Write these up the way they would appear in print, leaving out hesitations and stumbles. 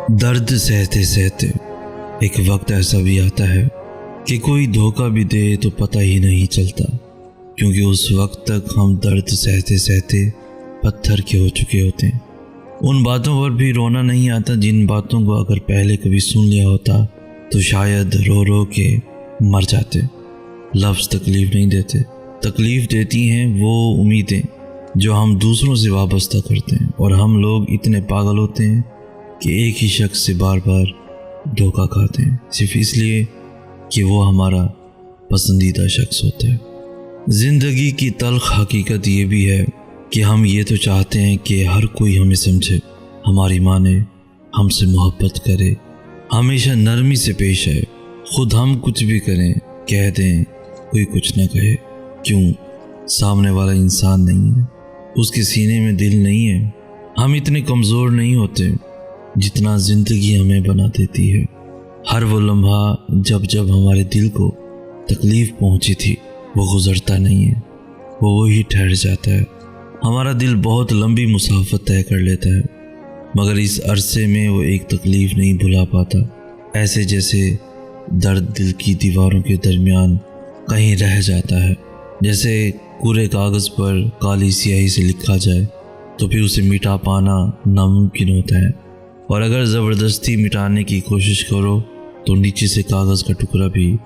درد سہتے سہتے ایک وقت ایسا بھی آتا ہے کہ کوئی دھوکہ بھی دے تو پتہ ہی نہیں چلتا، کیونکہ اس وقت تک ہم درد سہتے سہتے پتھر کے ہو چکے ہوتے ہیں۔ ان باتوں پر بھی رونا نہیں آتا جن باتوں کو اگر پہلے کبھی سن لیا ہوتا تو شاید رو رو کے مر جاتے۔ لفظ تکلیف نہیں دیتے، تکلیف دیتی ہیں وہ امیدیں جو ہم دوسروں سے وابستہ کرتے ہیں، اور ہم لوگ اتنے پاگل ہوتے ہیں کہ ایک ہی شخص سے بار بار دھوکہ کھاتے ہیں، صرف اس لیے کہ وہ ہمارا پسندیدہ شخص ہوتا ہے۔ زندگی کی تلخ حقیقت یہ بھی ہے کہ ہم یہ تو چاہتے ہیں کہ ہر کوئی ہمیں سمجھے، ہماری مانے، ہم سے محبت کرے، ہمیشہ نرمی سے پیش آئے۔ خود ہم کچھ بھی کریں، کہہ دیں، کوئی کچھ نہ کہے، کیوں؟ سامنے والا انسان نہیں ہے، اس کے سینے میں دل نہیں ہے۔ ہم اتنے کمزور نہیں ہوتے جتنا زندگی ہمیں بنا دیتی ہے۔ ہر وہ لمحہ جب ہمارے دل کو تکلیف پہنچی تھی وہ گزرتا نہیں ہے، وہ وہی ٹھہر جاتا ہے۔ ہمارا دل بہت لمبی مسافت طے کر لیتا ہے، مگر اس عرصے میں وہ ایک تکلیف نہیں بھلا پاتا، ایسے جیسے درد دل کی دیواروں کے درمیان کہیں رہ جاتا ہے۔ جیسے پورے کاغذ پر کالی سیاہی سے لکھا جائے تو پھر اسے مٹا پانا ناممکن ہوتا ہے، اور اگر زبردستی مٹانے کی کوشش کرو تو نیچے سے کاغذ کا ٹکڑا بھی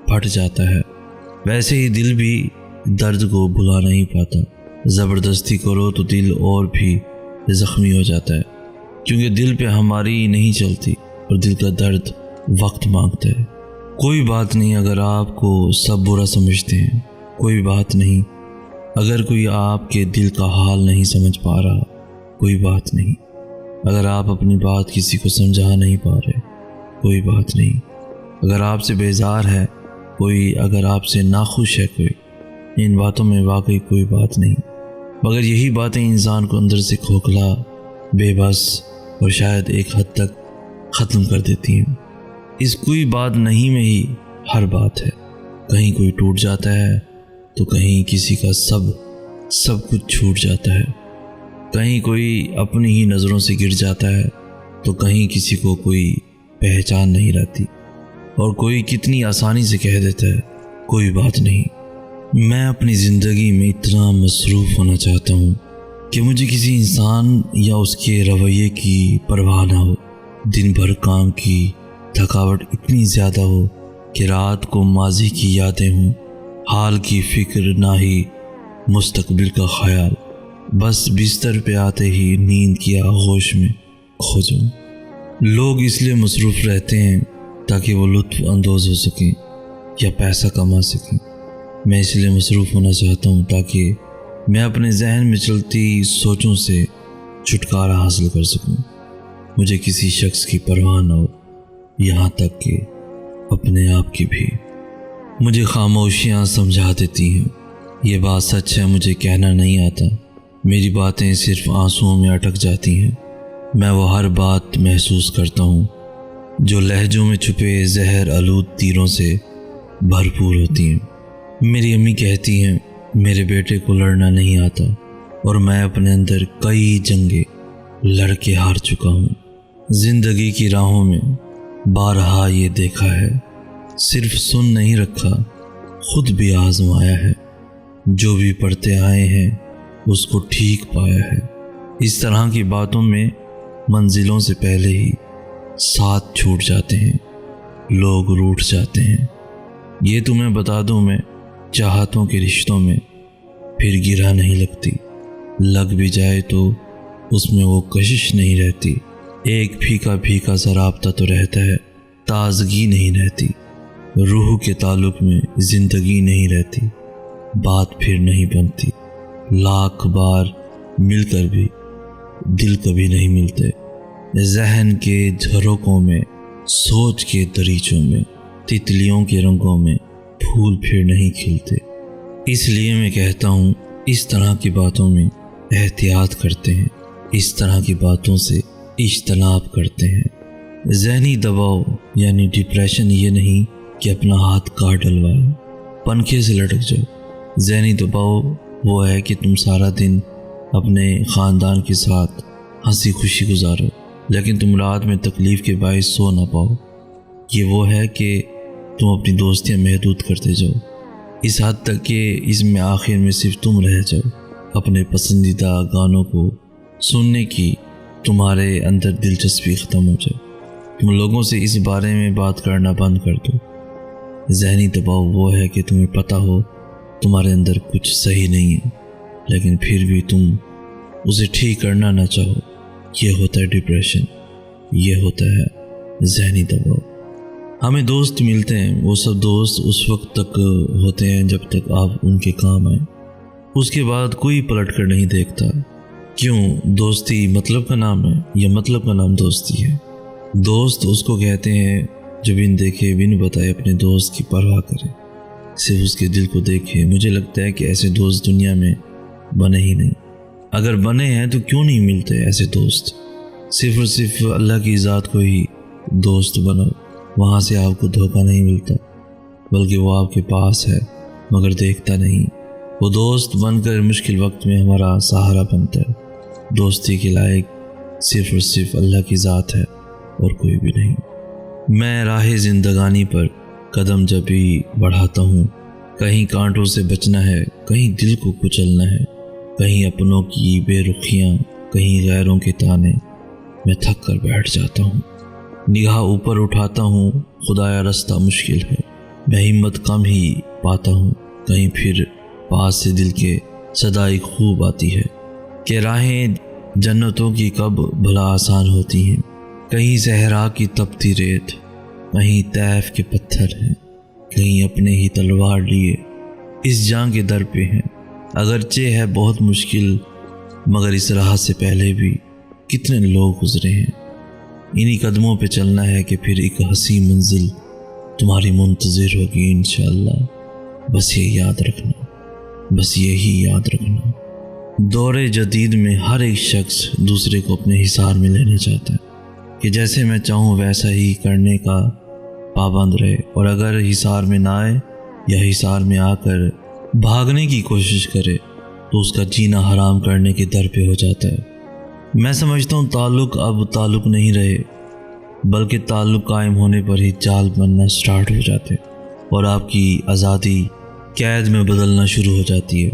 پھٹ جاتا ہے۔ ویسے ہی دل بھی درد کو بھلا نہیں پاتا، زبردستی کرو تو دل اور بھی زخمی ہو جاتا ہے، کیونکہ دل پہ ہماری نہیں چلتی اور دل کا درد وقت مانگتا ہے۔ کوئی بات نہیں اگر آپ کو سب برا سمجھتے ہیں، کوئی بات نہیں اگر کوئی آپ کے دل کا حال نہیں سمجھ پا رہا، کوئی بات نہیں اگر آپ اپنی بات کسی کو سمجھا نہیں پا رہے، کوئی بات نہیں اگر آپ سے بیزار ہے کوئی، اگر آپ سے ناخوش ہے کوئی، ان باتوں میں واقعی کوئی بات نہیں، مگر یہی باتیں انسان کو اندر سے کھوکھلا، بے بس اور شاید ایک حد تک ختم کر دیتی ہیں۔ اس کوئی بات نہیں میں ہی ہر بات ہے، کہیں کوئی ٹوٹ جاتا ہے تو کہیں کسی کا سب کچھ چھوٹ جاتا ہے، کہیں کوئی اپنی ہی نظروں سے گر جاتا ہے تو کہیں کسی کو کوئی پہچان نہیں رہتی، اور کوئی کتنی آسانی سے کہہ دیتا ہے کوئی بات نہیں۔ میں اپنی زندگی میں اتنا مصروف ہونا چاہتا ہوں کہ مجھے کسی انسان یا اس کے رویے کی پرواہ نہ ہو۔ دن بھر کام کی تھکاوٹ اتنی زیادہ ہو کہ رات کو ماضی کی یادیں ہوں، حال کی فکر نہ ہی مستقبل کا خیال، بس بستر پہ آتے ہی نیند کی آغوش میں کھو جاؤں۔ لوگ اس لیے مصروف رہتے ہیں تاکہ وہ لطف اندوز ہو سکیں یا پیسہ کما سکیں، میں اس لیے مصروف ہونا چاہتا ہوں تاکہ میں اپنے ذہن میں چلتی سوچوں سے چھٹکارا حاصل کر سکوں۔ مجھے کسی شخص کی پرواہ نہ ہو، یہاں تک کہ اپنے آپ کی بھی۔ مجھے خاموشیاں سمجھا دیتی ہیں، یہ بات سچ ہے، مجھے کہنا نہیں آتا، میری باتیں صرف آنسوؤں میں اٹک جاتی ہیں۔ میں وہ ہر بات محسوس کرتا ہوں جو لہجوں میں چھپے زہر آلود تیروں سے بھرپور ہوتی ہیں۔ میری امی کہتی ہیں میرے بیٹے کو لڑنا نہیں آتا، اور میں اپنے اندر کئی جنگیں لڑ کے ہار چکا ہوں۔ زندگی کی راہوں میں بارہا یہ دیکھا ہے، صرف سن نہیں رکھا، خود بھی آزمایا ہے، جو بھی پڑھتے آئے ہیں اس کو ٹھیک پایا ہے۔ اس طرح کی باتوں میں منزلوں سے پہلے ہی ساتھ چھوٹ جاتے ہیں، لوگ روٹھ جاتے ہیں۔ یہ تمہیں بتا دوں میں، چاہتوں کے رشتوں میں پھر گرا نہیں لگتی، لگ بھی جائے تو اس میں وہ کشش نہیں رہتی، ایک پھیکا سا رابطہ تو رہتا ہے، تازگی نہیں رہتی، روح کے تعلق میں زندگی نہیں رہتی، بات پھر نہیں بنتی، لاکھ بار مل کر بھی دل کبھی نہیں ملتے، ذہن کے جھروکوں میں، سوچ کے دریچوں میں، تتلیوں کے رنگوں میں پھول پھر نہیں کھلتے۔ اس لیے میں کہتا ہوں اس طرح کی باتوں میں احتیاط کرتے ہیں، اس طرح کی باتوں سے اجتناب کرتے ہیں۔ ذہنی دباؤ یعنی ڈپریشن یہ نہیں کہ اپنا ہاتھ کاٹ ڈلوائے، پنکھے سے لٹک جاؤ۔ ذہنی دباؤ وہ ہے کہ تم سارا دن اپنے خاندان کے ساتھ ہنسی خوشی گزارو، لیکن تم رات میں تکلیف کے باعث سو نہ پاؤ۔ یہ وہ ہے کہ تم اپنی دوستیاں محدود کرتے جاؤ، اس حد تک کہ اس میں آخر میں صرف تم رہ جاؤ۔ اپنے پسندیدہ گانوں کو سننے کی تمہارے اندر دلچسپی ختم ہو جائے۔ تم لوگوں سے اس بارے میں بات کرنا بند کر دو۔ ذہنی دباؤ وہ ہے کہ تمہیں پتہ ہو تمہارے اندر کچھ صحیح نہیں ہے، لیکن پھر بھی تم اسے ٹھیک کرنا نہ چاہو۔ یہ ہوتا ہے ڈپریشن، یہ ہوتا ہے ذہنی دباؤ۔ ہمیں دوست ملتے ہیں، وہ سب دوست اس وقت تک ہوتے ہیں جب تک آپ ان کے کام آئیں، اس کے بعد کوئی پلٹ کر نہیں دیکھتا۔ کیوں؟ دوستی مطلب کا نام ہے، یا مطلب کا نام دوستی ہے؟ دوست اس کو کہتے ہیں جو بن دیکھے بن بتائے اپنے دوست کی پرواہ کرے، صرف اس کے دل کو دیکھے۔ مجھے لگتا ہے کہ ایسے دوست دنیا میں بنے ہی نہیں۔ اگر بنے ہیں تو کیوں نہیں ملتے ایسے دوست؟ صرف اور صرف اللہ کی ذات کو ہی دوست بناؤ، وہاں سے آپ کو دھوکہ نہیں ملتا، بلکہ وہ آپ کے پاس ہے مگر دیکھتا نہیں۔ وہ دوست بن کر مشکل وقت میں ہمارا سہارا بنتا ہے۔ دوستی کے لائق صرف اور صرف اللہ کی ذات ہے اور کوئی بھی نہیں۔ میں راہ زندگانی پر قدم جب بھی بڑھاتا ہوں، کہیں کانٹوں سے بچنا ہے، کہیں دل کو کچلنا ہے، کہیں اپنوں کی بے رخیاں، کہیں غیروں کے تانے، میں تھک کر بیٹھ جاتا ہوں۔ نگاہ اوپر اٹھاتا ہوں، خدایا رستہ مشکل ہے، میں ہمت کم ہی پاتا ہوں۔ کہیں پھر پاس سے دل کے صدائی خوب آتی ہے کہ راہیں جنتوں کی کب بھلا آسان ہوتی ہیں۔ کہیں صحرا کی تپتی ریت، کہیں طیف کے پتھر ہیں، کہیں اپنے ہی تلوار لیے اس جان کے در پہ ہیں۔ اگرچہ ہے بہت مشکل، مگر اس راہ سے پہلے بھی کتنے لوگ گزرے ہیں۔ انہی قدموں پہ چلنا ہے کہ پھر ایک حسین منزل تمہاری منتظر ہوگی انشاءاللہ۔ بس یہ یاد رکھنا، بس یہی یاد رکھنا۔ دور جدید میں ہر ایک شخص دوسرے کو اپنے حصار میں لینا چاہتا ہے کہ جیسے میں چاہوں ویسا ہی کرنے کا پابند رہے، اور اگر حصار میں نہ آئے یا حصار میں آ کر بھاگنے کی کوشش کرے تو اس کا جینا حرام کرنے کے در پہ ہو جاتا ہے۔ میں سمجھتا ہوں تعلق اب تعلق نہیں رہے، بلکہ تعلق قائم ہونے پر ہی جال بننا سٹارٹ ہو جاتے اور آپ کی آزادی قید میں بدلنا شروع ہو جاتی ہے۔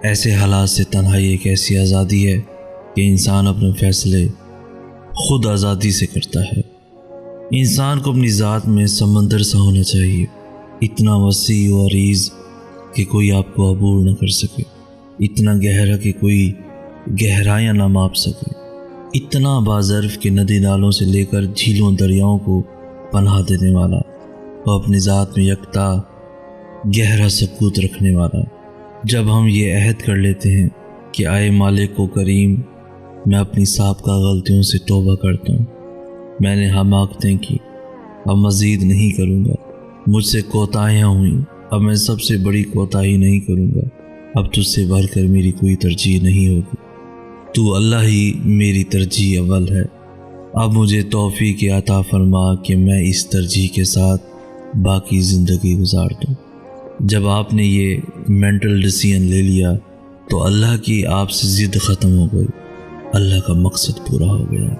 ایسے حالات سے تنہائی ایک ایسی آزادی ہے کہ انسان اپنے فیصلے خود آزادی سے کرتا ہے۔ انسان کو اپنی ذات میں سمندر سا ہونا چاہیے، اتنا وسیع و عریض کہ کوئی آپ کو عبور نہ کر سکے، اتنا گہرا کہ کوئی گہرائیاں نہ ماپ سکے، اتنا باظرف کہ ندی نالوں سے لے کر جھیلوں دریاؤں کو پناہ دینے والا، اور اپنی ذات میں یکتا گہرا سکوت رکھنے والا۔ جب ہم یہ عہد کر لیتے ہیں کہ آئے مالک و کریم، میں اپنی سابقہ غلطیوں سے توبہ کرتا ہوں، میں نے حماقتیں کی، اب مزید نہیں کروں گا، مجھ سے کوتاہیاں ہوئیں، اب میں سب سے بڑی کوتاہی نہیں کروں گا، اب تجھ سے بڑھ کر میری کوئی ترجیح نہیں ہوگی، تو اللہ ہی میری ترجیح اول ہے، اب مجھے توفیق عطا فرما کہ میں اس ترجیح کے ساتھ باقی زندگی گزار دوں۔ جب آپ نے یہ مینٹل ڈیسیژن لے لیا تو اللہ کی آپ سے ضد ختم ہو گئی، اللہ کا مقصد پورا ہو گیا۔